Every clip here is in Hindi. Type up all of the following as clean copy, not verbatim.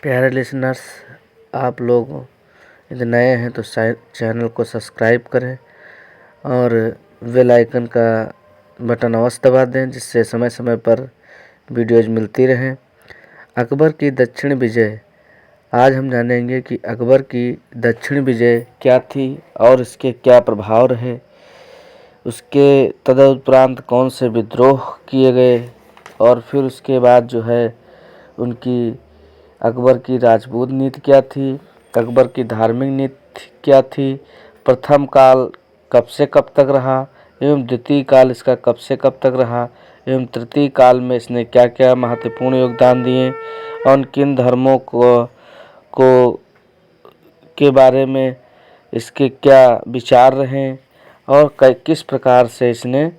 प्यारे लिसनर्स, आप लोग यदि नए हैं तो चैनल को सब्सक्राइब करें और बेल आइकन का बटन अवश्य दबा दें, जिससे समय समय पर वीडियोज़ मिलती रहें। अकबर की दक्षिण विजय। आज हम जानेंगे कि अकबर की दक्षिण विजय क्या थी और इसके क्या प्रभाव रहे, उसके तदुपरांत कौन से विद्रोह किए गए और फिर उसके बाद जो है उनकी अकबर की राजपूत नीति क्या थी, अकबर की धार्मिक नीति क्या थी, प्रथम काल कब से कब तक रहा एवं द्वितीय काल इसका कब से कब तक रहा एवं तृतीय काल में इसने क्या क्या महत्वपूर्ण योगदान दिए और किन धर्मों को के बारे में इसके क्या विचार रहे और किस प्रकार से इसने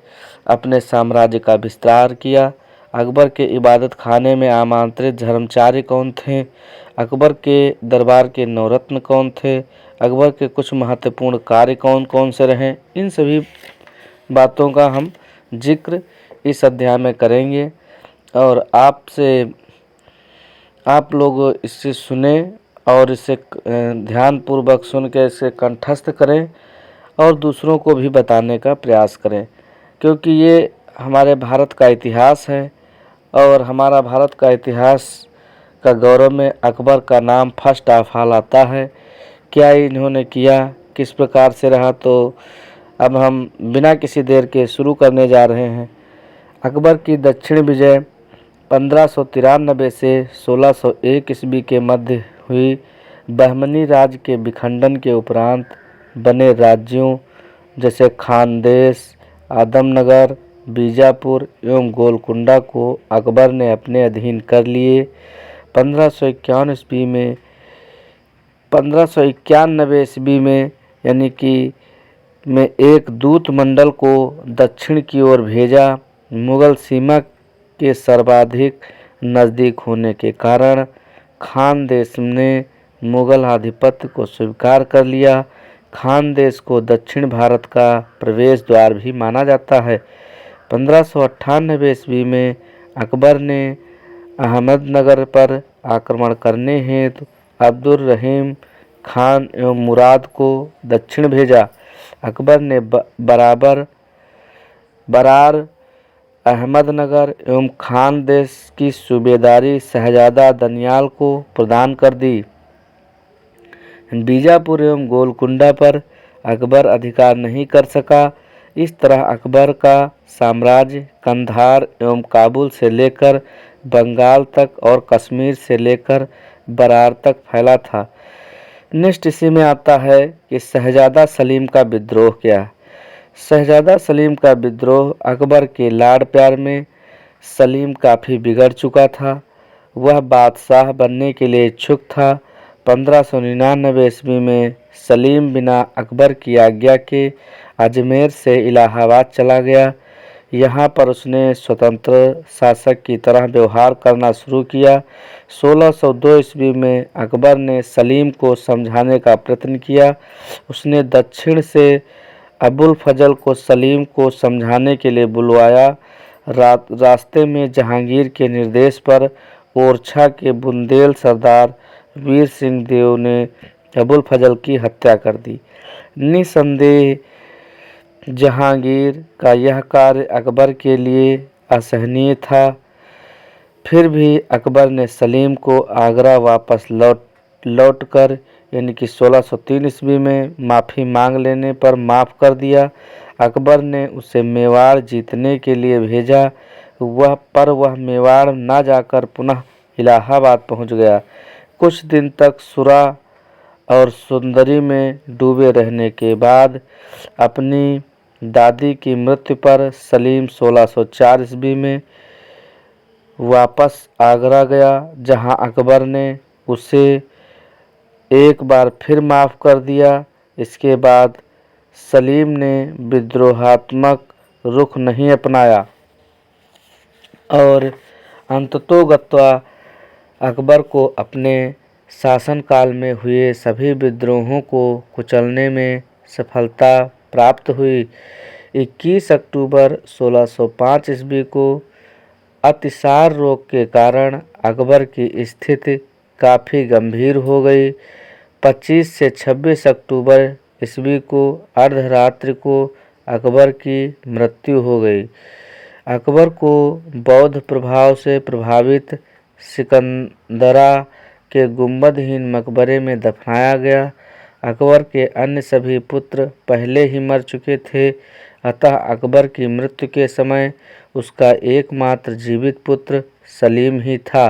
अपने साम्राज्य का विस्तार किया। अकबर के इबादत खाने में आमंत्रित धर्मचारी कौन थे, अकबर के दरबार के नवरत्न कौन थे, अकबर के कुछ महत्वपूर्ण कार्य कौन कौन से रहे, इन सभी बातों का हम जिक्र इस अध्याय में करेंगे और आप लोग इससे सुने और इसे ध्यानपूर्वक सुन के इसे कंठस्थ करें और दूसरों को भी बताने का प्रयास करें, क्योंकि ये हमारे भारत का इतिहास है और हमारा भारत का इतिहास का गौरव में अकबर का नाम फर्स्ट ऑफ ऑल आता है। क्या इन्होंने किया, किस प्रकार से रहा, तो अब हम बिना किसी देर के शुरू करने जा रहे हैं। अकबर की दक्षिण विजय 1593 से 1601 ईस्वी के मध्य हुई। बहमनी राज्य के विखंडन के उपरांत बने राज्यों जैसे खानदेश, आदमनगर, बीजापुर एवं गोलकुंडा को अकबर ने अपने अधीन कर लिए। 1591 ईस्वी में यानी कि में एक दूत मंडल को दक्षिण की ओर भेजा। मुगल सीमा के सर्वाधिक नज़दीक होने के कारण खानदेश ने मुगल आधिपत्य को स्वीकार कर लिया। खानदेश को दक्षिण भारत का प्रवेश द्वार भी माना जाता है। 1598 ईस्वी में अकबर ने अहमदनगर पर आक्रमण करने हेतु अब्दुल रहीम खान एवं मुराद को दक्षिण भेजा। अकबर ने बरार, अहमदनगर एवं खानदेश की सूबेदारी शहजादा दनियाल को प्रदान कर दी। बीजापुर एवं गोलकुंडा पर अकबर अधिकार नहीं कर सका। इस तरह अकबर का साम्राज्य कंधार एवं काबुल से लेकर बंगाल तक और कश्मीर से लेकर बरार तक फैला था। नेक्स्ट इसी में आता है कि शहजादा सलीम का विद्रोह क्या। शहजादा सलीम का विद्रोह। अकबर के लाड़ प्यार में सलीम काफ़ी बिगड़ चुका था। वह बादशाह बनने के लिए इच्छुक था। 1599 ईस्वी में सलीम बिना अकबर की आज्ञा के अजमेर से इलाहाबाद चला गया। यहाँ पर उसने स्वतंत्र शासक की तरह व्यवहार करना शुरू किया। 1602 ईस्वी में अकबर ने सलीम को समझाने का प्रयत्न किया। उसने दक्षिण से अबुल फजल को सलीम को समझाने के लिए बुलवाया। रास्ते में जहांगीर के निर्देश पर ओरछा के बुंदेल सरदार वीर सिंह देव ने अबुल फजल की हत्या कर दी। निसंदेह जहांगीर का यह कार्य अकबर के लिए असहनीय था। फिर भी अकबर ने सलीम को आगरा वापस लौटकर यानी कि 1603 ईस्वी में माफ़ी मांग लेने पर माफ़ कर दिया। अकबर ने उसे मेवाड़ जीतने के लिए भेजा। वह मेवाड़ न जाकर पुनः इलाहाबाद पहुंच गया। कुछ दिन तक सुरा और सुंदरी में डूबे रहने के बाद अपनी दादी की मृत्यु पर सलीम 1604 ईस्वी में वापस आगरा गया, जहां अकबर ने उसे एक बार फिर माफ़ कर दिया। इसके बाद सलीम ने विद्रोहात्मक रुख नहीं अपनाया और अंततोगत्वा अकबर को अपने शासनकाल में हुए सभी विद्रोहों को कुचलने में सफलता प्राप्त हुई। 21 अक्टूबर 1605 ईस्वी को अतिसार रोग के कारण अकबर की स्थिति काफ़ी गंभीर हो गई। 25 से 26 अक्टूबर ईस्वी को अर्धरात्रि को अकबर की मृत्यु हो गई। अकबर को बौद्ध प्रभाव से प्रभावित सिकंदरा के गुंबदहीन मकबरे में दफनाया गया। अकबर के अन्य सभी पुत्र पहले ही मर चुके थे, अतः अकबर की मृत्यु के समय उसका एकमात्र जीवित पुत्र सलीम ही था।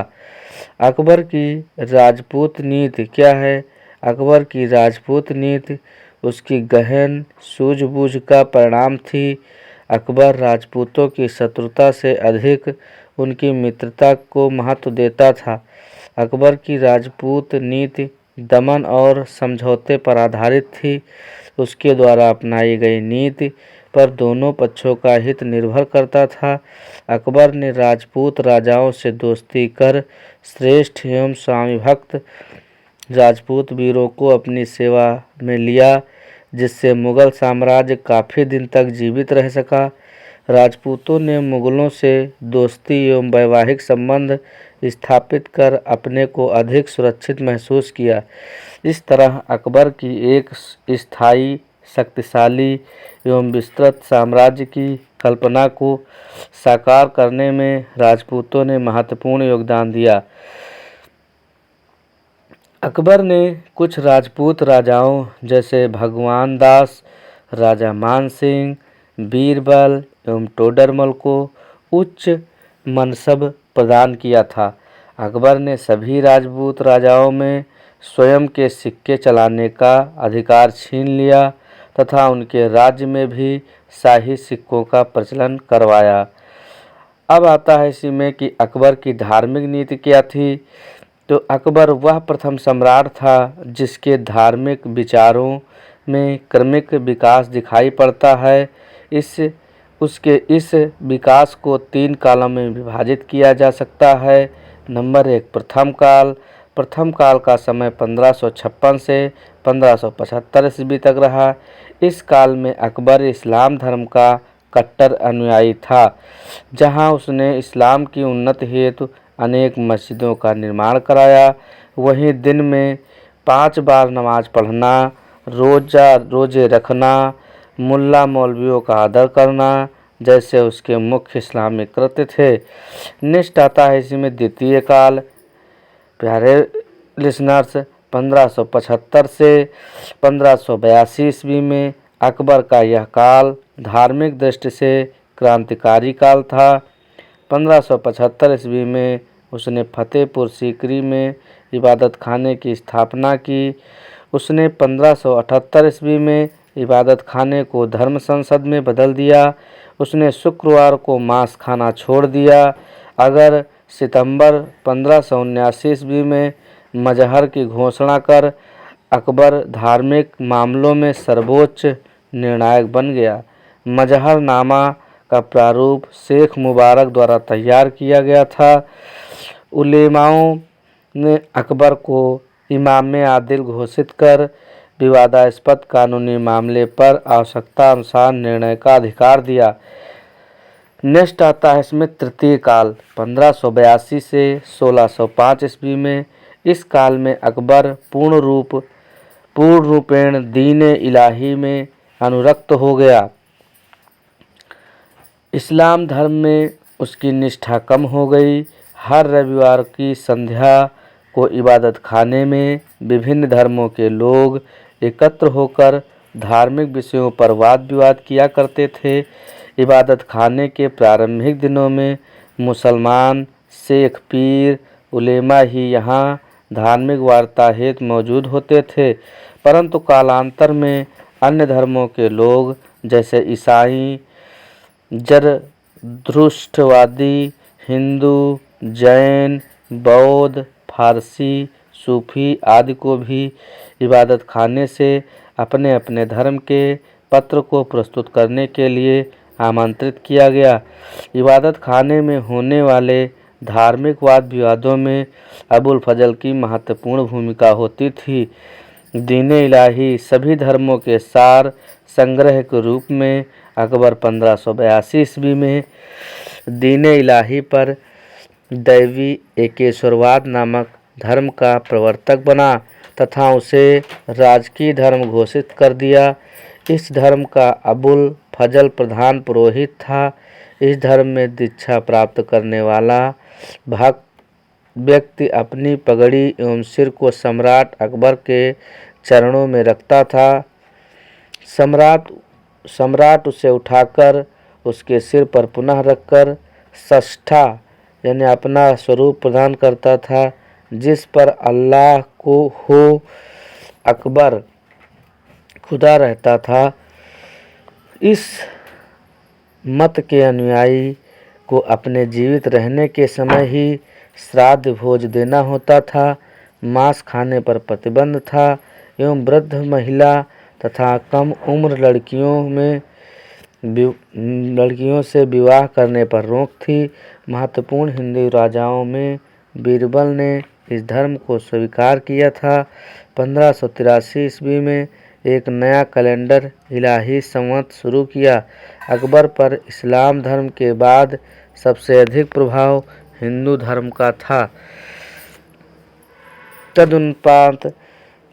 अकबर की राजपूत नीति क्या है? अकबर की राजपूत नीति उसकी गहन सूझबूझ का परिणाम थी। अकबर राजपूतों की शत्रुता से अधिक उनकी मित्रता को महत्व देता था। अकबर की राजपूत नीति दमन और समझौते पर आधारित थी। उसके द्वारा अपनाई गई नीति पर दोनों पक्षों का हित निर्भर करता था। अकबर ने राजपूत राजाओं से दोस्ती कर श्रेष्ठ एवं स्वामी भक्त राजपूत वीरों को अपनी सेवा में लिया, जिससे मुगल साम्राज्य काफ़ी दिन तक जीवित रह सका। राजपूतों ने मुगलों से दोस्ती एवं वैवाहिक संबंध स्थापित कर अपने को अधिक सुरक्षित महसूस किया। इस तरह अकबर की एक स्थायी, शक्तिशाली एवं विस्तृत साम्राज्य की कल्पना को साकार करने में राजपूतों ने महत्वपूर्ण योगदान दिया। अकबर ने कुछ राजपूत राजाओं जैसे भगवान दास, राजा मान सिंह, बीरबल एवं टोडरमल को उच्च मनसब प्रदान किया था। अकबर ने सभी राजपूत राजाओं में स्वयं के सिक्के चलाने का अधिकार छीन लिया तथा उनके राज्य में भी शाही सिक्कों का प्रचलन करवाया। अब आता है इसी में कि अकबर की धार्मिक नीति क्या थी। तो अकबर वह प्रथम सम्राट था जिसके धार्मिक विचारों में क्रमिक विकास दिखाई पड़ता है। उसके इस विकास को 3 कालों में विभाजित किया जा सकता है। नंबर 1, प्रथम काल का समय 1556 से 1575 ईस्वी तक रहा। इस काल में अकबर इस्लाम धर्म का कट्टर अनुयायी था, जहां उसने इस्लाम की उन्नति हेतु अनेक मस्जिदों का निर्माण कराया। वहीं दिन में 5 बार नमाज पढ़ना, रोजे रखना, मुल्ला मौलवियों का आदर करना जैसे उसके मुख्य इस्लामिक कृत्य थे। नेक्स्ट आता है इसी में द्वितीय काल। प्यारे लिसनर्स, 1575 से 1582 ईस्वी में अकबर का यह काल धार्मिक दृष्टि से क्रांतिकारी काल था। 1575 ईस्वी में उसने फतेहपुर सीकरी में इबादत खाने की स्थापना की। उसने 1578 ईस्वी में इबादत खाने को धर्म संसद में बदल दिया। उसने शुक्रवार को मांस खाना छोड़ दिया। अगर सितंबर 1579 ईस्वी में मजहर की घोषणा कर अकबर धार्मिक मामलों में सर्वोच्च निर्णायक बन गया। मजहरनामा का प्रारूप शेख मुबारक द्वारा तैयार किया गया था। उलेमाओं ने अकबर को इमाम आदिल घोषित कर विवादास्पद कानूनी मामले पर आवश्यकता अनुसार निर्णय का अधिकार दिया। नेक्स्ट आता है इसमें तृतीय काल, 1582 से 1605 ईस्वी में। इस काल में अकबर पूर्ण रूपेण दीन इलाही में अनुरक्त हो गया। इस्लाम धर्म में उसकी निष्ठा कम हो गई। हर रविवार की संध्या को इबादत खाने में विभिन्न धर्मों के लोग एकत्र होकर धार्मिक विषयों पर वाद विवाद किया करते थे। इबादत खाने के प्रारंभिक दिनों में मुसलमान, शेख, पीर, उलेमा ही यहाँ धार्मिक वार्ता हेतु मौजूद होते थे, परंतु कालांतर में अन्य धर्मों के लोग जैसे ईसाई, जरदुश्तवादी, हिंदू, जैन, बौद्ध, फारसी, सूफी आदि को भी इबादत खाने से अपने अपने धर्म के पत्र को प्रस्तुत करने के लिए आमंत्रित किया गया। इबादत खाने में होने वाले धार्मिक वाद विवादों में अबुल फजल की महत्वपूर्ण भूमिका होती थी। दीन इलाही सभी धर्मों के सार संग्रह के रूप में अकबर 1582 ईस्वी में दीन इलाही पर दैवी एकेश्वरवाद नामक धर्म का प्रवर्तक बना तथा उसे राजकीय धर्म घोषित कर दिया। इस धर्म का अबुल फजल प्रधान पुरोहित था। इस धर्म में दीक्षा प्राप्त करने वाला भक्त व्यक्ति अपनी पगड़ी एवं सिर को सम्राट अकबर के चरणों में रखता था। सम्राट उसे उठाकर उसके सिर पर पुनः रखकर षष्ठा यानी अपना स्वरूप प्रदान करता था, जिस पर अल्लाह को हो अकबर खुदा रहता था। इस मत के अनुयायी को अपने जीवित रहने के समय ही श्राद्ध भोज देना होता था। मांस खाने पर प्रतिबंध था एवं वृद्ध महिला तथा कम उम्र लड़कियों से विवाह करने पर रोक थी। महत्वपूर्ण हिंदू राजाओं में बीरबल ने इस धर्म को स्वीकार किया था। 1583 ईस्वी में एक नया कैलेंडर इलाही संवत शुरू किया। अकबर पर इस्लाम धर्म के बाद सबसे अधिक प्रभाव हिंदू धर्म का था। तदुपरांत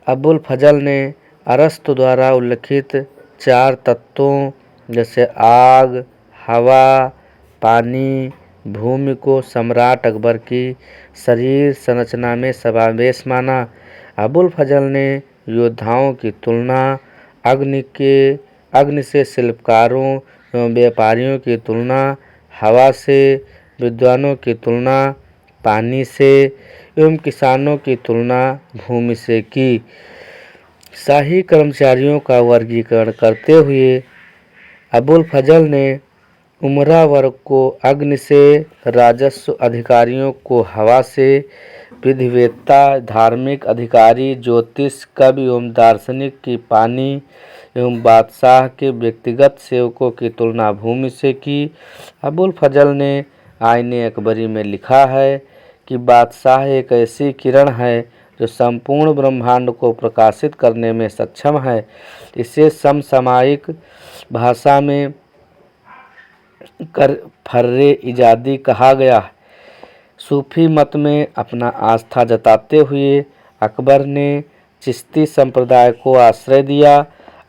अबुल फजल ने अरस्तु द्वारा उल्लिखित 4 तत्वों जैसे आग, हवा, पानी, भूमि को सम्राट अकबर की शरीर संरचना में समावेश माना। अबुल फजल ने योद्धाओं की तुलना अग्नि से, शिल्पकारों एवं व्यापारियों की तुलना हवा से, विद्वानों की तुलना पानी से एवं किसानों की तुलना भूमि से की। शाही कर्मचारियों का वर्गीकरण करते हुए अबुल फजल ने उमरा वर्ग को अग्नि से, राजस्व अधिकारियों को हवा से, विधिवेत्ता, धार्मिक अधिकारी, ज्योतिष, कवि एवं दार्शनिक की पानी एवं बादशाह के व्यक्तिगत सेवकों की तुलना भूमि से की। अबुल फजल ने आईने अकबरी में लिखा है कि बादशाह एक ऐसी किरण है जो संपूर्ण ब्रह्मांड को प्रकाशित करने में सक्षम है। इसे समसामयिक भाषा में फर्रे इजादी कहा गया है। सूफी मत में अपना आस्था जताते हुए अकबर ने चिश्ती संप्रदाय को आश्रय दिया।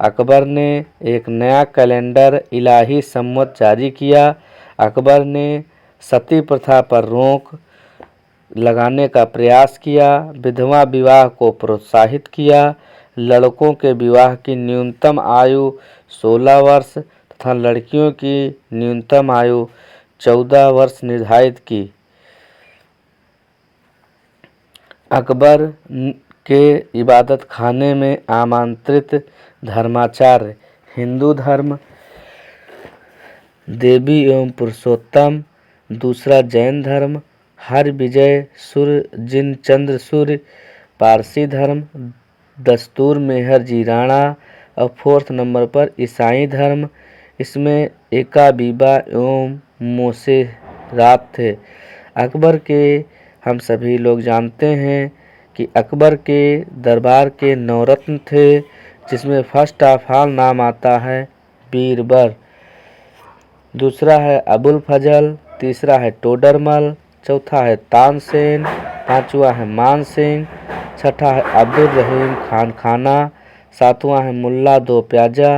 अकबर ने एक नया कैलेंडर इलाही संवत जारी किया। अकबर ने सती प्रथा पर रोक लगाने का प्रयास किया, विधवा विवाह को प्रोत्साहित किया, लड़कों के विवाह की न्यूनतम आयु 16 वर्ष तथा लड़कियों की न्यूनतम आयु 14 वर्ष निर्धारित की। अकबर के इबादत खाने में आमंत्रित धर्माचार्य हिंदू धर्म, देवी एवं पुरुषोत्तम, दूसरा जैन धर्म, हरविजय सूर्य, जिनचंद्र सूर्य, पारसी धर्म, दस्तूर मेहर जी राणा और 4th नंबर पर ईसाई धर्म। इसमें एका बीबा एवं मोसे रात थे। अकबर के हम सभी लोग जानते हैं कि अकबर के दरबार के 9 रत्न थे, जिसमें फर्स्ट ऑफ ऑल नाम आता है बीरबल, दूसरा है अबुल फजल, तीसरा है टोडरमल, चौथा है तानसेन, पांचवा है मान सिंह, छठा है अब्दुल रहीम खान खाना, सातवां है मुल्ला दो प्याजा,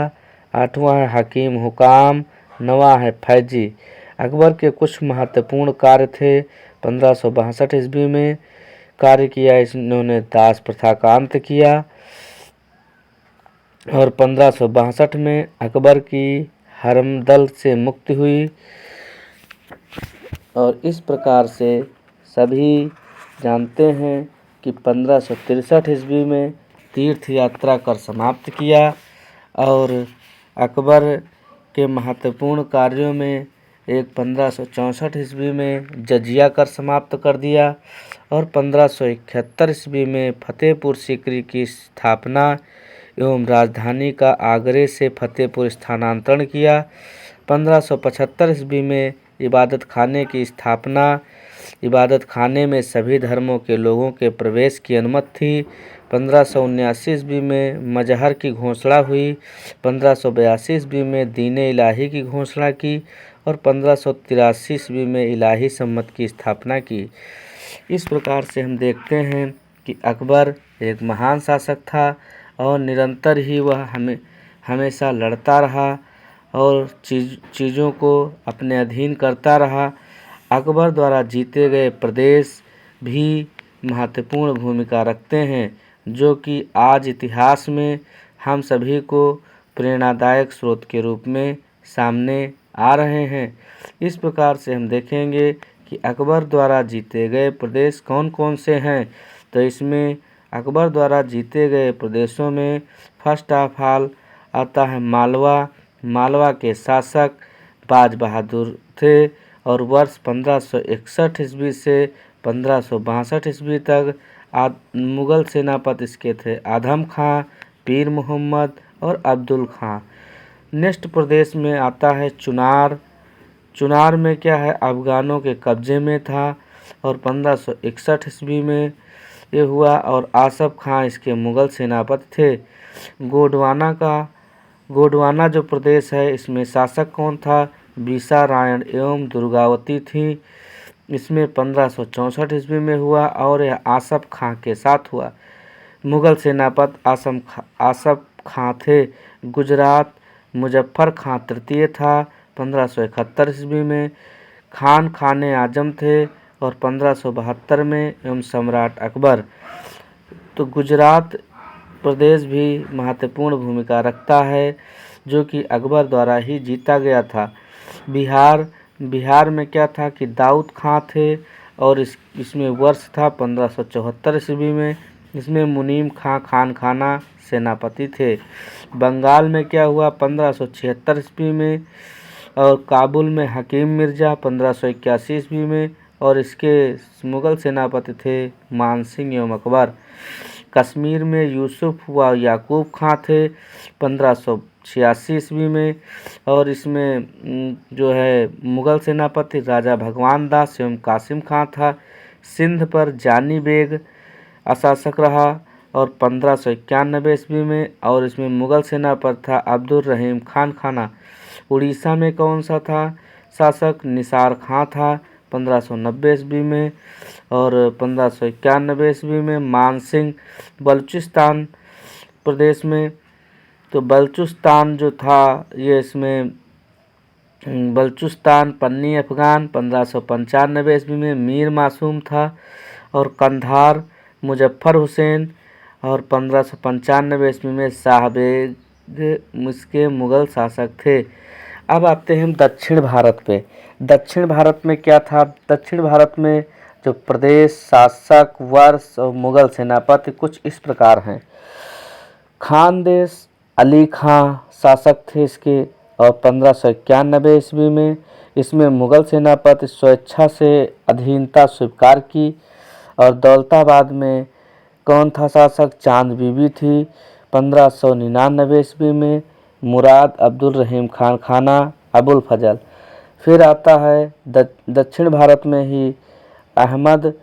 आठवां है हकीम हुकाम, नवा है फैजी। अकबर के कुछ महत्वपूर्ण कार्य थे। 1562 ईस्वी में कार्य किया, इन्होंने दास प्रथा का अंत किया और 1562 में अकबर की हरमदल से मुक्ति हुई। और इस प्रकार से सभी जानते हैं कि 1563 ईस्वी में तीर्थ यात्रा कर समाप्त किया और अकबर के महत्वपूर्ण कार्यों में एक 1564 ईस्वी में जजिया कर समाप्त कर दिया और 1571 ईस्वी में फतेहपुर सीकरी की स्थापना एवं राजधानी का आगरे से फतेहपुर स्थानांतरण किया। 1575 ईस्वी में इबादत खाने की स्थापना इबादत खाने में सभी धर्मों के लोगों के प्रवेश की अनुमति थी। 1579 ईस्वी में मजहर की घोषणा हुई। 1582 ईस्वी में दीन इलाही की घोषणा की और 1583 ईस्वी में इलाही सम्मत की स्थापना की। इस प्रकार से हम देखते हैं कि अकबर एक महान शासक था और निरंतर ही वह हमेशा लड़ता रहा और चीज़ों को अपने अधीन करता रहा। अकबर द्वारा जीते गए प्रदेश भी महत्वपूर्ण भूमिका रखते हैं, जो कि आज इतिहास में हम सभी को प्रेरणादायक स्रोत के रूप में सामने आ रहे हैं। इस प्रकार से हम देखेंगे कि अकबर द्वारा जीते गए प्रदेश कौन कौन से हैं। तो इसमें अकबर द्वारा जीते गए प्रदेशों में फर्स्ट ऑफ ऑल आता है मालवा। मालवा के शासक बाज बहादुर थे और वर्ष 1561 ईस्वी से 1562 ईस्वी तक मुग़ल सेनापति इसके थे आदम खां, पीर मोहम्मद और अब्दुल खां। नेक्स्ट प्रदेश में आता है चुनार। चुनार में क्या है, अफगानों के कब्जे में था और 1561 ईस्वी में ये हुआ और आसफ खां इसके मुग़ल सेनापति थे। गोंडवाना जो प्रदेश है, इसमें शासक कौन था, बीसा रायण एवं दुर्गावती थी। इसमें 1564 ईस्वी में हुआ और यह आसफ खां के साथ हुआ। मुग़ल सेनापति आसफ खां थे। गुजरात मुजफ्फर खां तृतीय था 1571 ईस्वी में। खान खाने आजम थे और 1572 में एवं सम्राट अकबर। तो गुजरात प्रदेश भी महत्वपूर्ण भूमिका रखता है, जो कि अकबर द्वारा ही जीता गया था। बिहार में क्या था कि दाऊद खां थे और इसमें वर्ष था 1574 ईस्वी में। इसमें मुनीम खां खाना सेनापति थे। बंगाल में क्या हुआ 1576 ईस्वी में और काबुल में हकीम मिर्ज़ा 1581 ईस्वी में और इसके मुग़ल सेनापति थे मानसिंह एवं अकबर। कश्मीर में यूसुफ व याकूब खां थे 1586 ईस्वी में और इसमें जो है मुग़ल सेनापति राजा भगवान दास एवं कासिम खां था। सिंध पर जानी बेग अशासक रहा और 1591 ईस्वी में और इसमें मुग़ल सेनापति था अब्दुल रहीम खान खाना। उड़ीसा में कौन सा था शासक, निसार खां था 1590 ईस्वी में और 1591 ईस्वी में मानसिंह। बलूचिस्तान प्रदेश में, तो बलूचिस्तान जो था ये इसमें बलूचिस्तान पन्नी अफ़गान 1595 ईस्वी में मीर मासूम था और कंधार मुजफ्फर हुसैन और 1595 ईस्वी में शाहबेग इसके मुग़ल शासक थे। अब आते हैं हम दक्षिण भारत पे। दक्षिण भारत में क्या था, दक्षिण भारत में जो प्रदेश, शासक, वर्ष और मुग़ल सेनापति कुछ इस प्रकार हैं। खानदेश अली खां शासक थे इसके और 1591 ईस्वी में। इसमें मुग़ल सेनापति स्वेच्छा से अधीनता स्वीकार की। और दौलताबाद में कौन था शासक, चांद बीबी थी 1599 ईस्वी में। मुराद अब्दुल रहीम खान खाना अबुल फजल। फिर आता है दक्षिण भारत में ही अहमद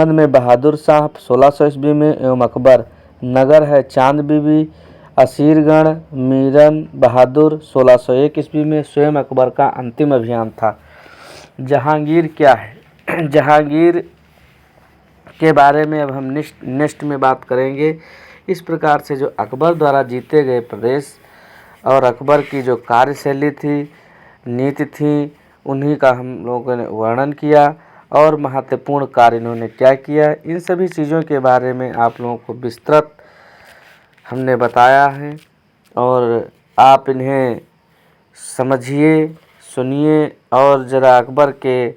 में बहादुर शाह 1600 ईस्वी में एवं अकबर। नगर है चांद बीबी। असीरगढ़ मीरन बहादुर 1601 ईस्वी में स्वयं अकबर का अंतिम अभियान था। जहांगीर क्या है, जहांगीर के बारे में अब हम नेक्स्ट में बात करेंगे। इस प्रकार से जो अकबर द्वारा जीते गए प्रदेश और अकबर की जो कार्यशैली थी, नीति थी, उन्हीं का हम लोगों ने वर्णन किया और महत्वपूर्ण कार्य इन्होंने क्या किया, इन सभी चीज़ों के बारे में आप लोगों को विस्तृत हमने बताया है। और आप इन्हें समझिए, सुनिए और ज़रा अकबर के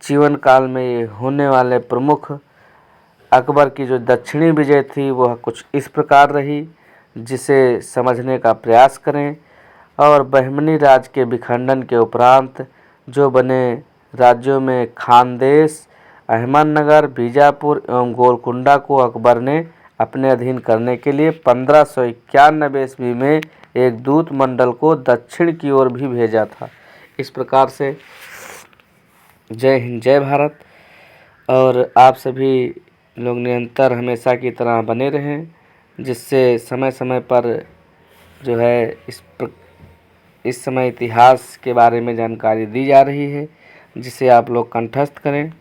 जीवन काल में ये होने वाले प्रमुख अकबर की जो दक्षिणी विजय थी वह कुछ इस प्रकार रही, जिसे समझने का प्रयास करें। और बहमनी राज के विखंडन के उपरांत जो बने राज्यों में खानदेश, अहमदनगर, बीजापुर एवं गोलकुंडा को अकबर ने अपने अधीन करने के लिए 1591 ईस्वी में एक दूत मंडल को दक्षिण की ओर भी भेजा था। इस प्रकार से जय हिंद जय भारत। और आप सभी लोग निरंतर हमेशा की तरह बने रहें, जिससे समय समय पर जो है इस समय इतिहास के बारे में जानकारी दी जा रही है, जिसे आप लोग कंठस्थ करें।